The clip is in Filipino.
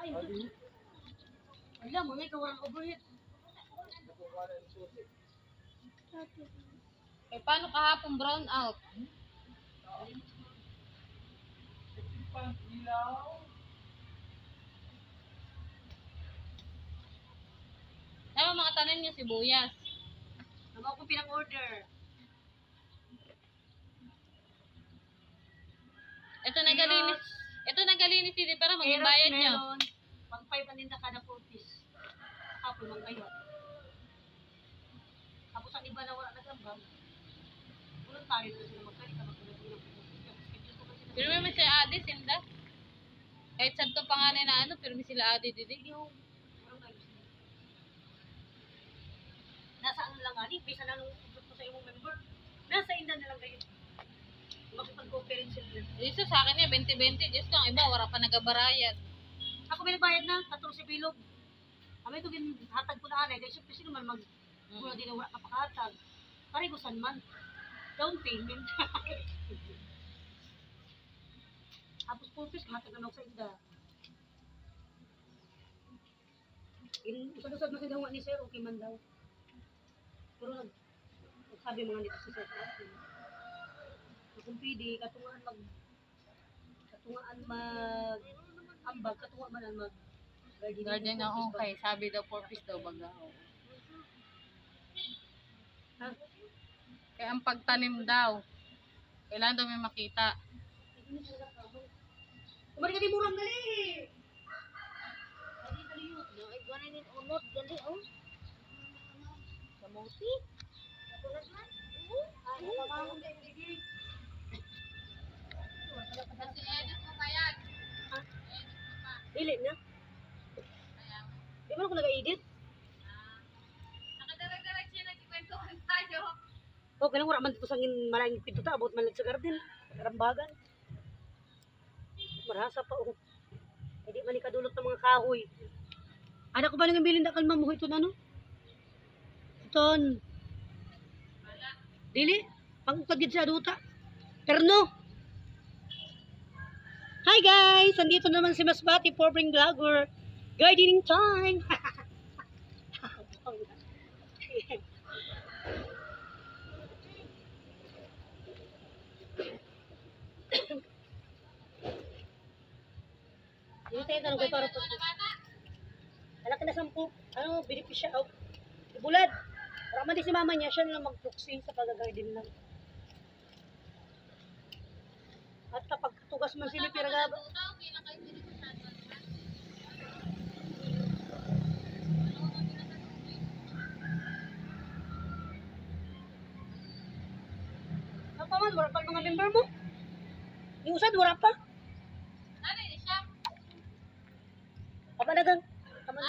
Wala mo, may kawalan overhead. Eh, paano kahapon brown out? Ano mga tanim niyo sibuyas? Naman akong pinang-order. Ito nagalinis hindi para maging bayad niyo. Meron. Pang 5 paninda kada 4 piece. Tapos mang kayo. Tapos ang iba na wala nagambang. Voluntaryo na sila magkalita. Pero may sila adi sinda. Kahit santo pa nga na ano, pero may sila adi didi. Nasa ano lang nga, bisa na nung ubot mo sa iyong member. Nasa inda na lang kayo. Makipag-cooperate sila. Dito sa akin niya, 20-20. Diyos ko, ang iba, wala pa nagabarayad. Ako may nagbayad na, 14 bilog. Kami ito hatag ko na anay. Dahil siyempre sino man muna din na wala kapakahatag. Parigusan man. Down payment. Tapos purpose, hatag na sa inda. Usad-usad na sila ni sir, okay man daw. Pero sabi mga nito si sir, kung pwede, katungaan ambag, katungaan man ang Garden na okay. Sabi daw, purpose daw baga. Ha? Kaya ang pagtanim daw, kailangan daw may makita. Kumari ka di murang gali! Iguanan din unod gali oh. Kamuti. Katulad man. Kasi edit mo pa yan. Dili na. Di ba ako nag-edit? Nakadarag-darag siya nagkikwentuhan tayo. Oh, kailang wala man dito sa malayong pinto ta, abot man lang sa garden. Karambagan. Marasa pa oh. Hindi man ikadulot ng mga kahoy. Anak ko ba nang bilin da kalma mo ito na no? Iton. Dili? Pangkagid sa duta. Terno. Hi guys! Andito naman si Masbati for Bring Vlogger. Gardening time! Dito tayo tanong kayo para po. Anak na 10. Ano, benepisya out. Ibulad. Para man di si mama niya, siya na lang mag-proxy sa pag-garden lang. At kapag tugas man sila piragaba. Apa man, wala pa mga member mo? Yung usad, wala pa? Ano yun siya? Apa na gang? Kaman,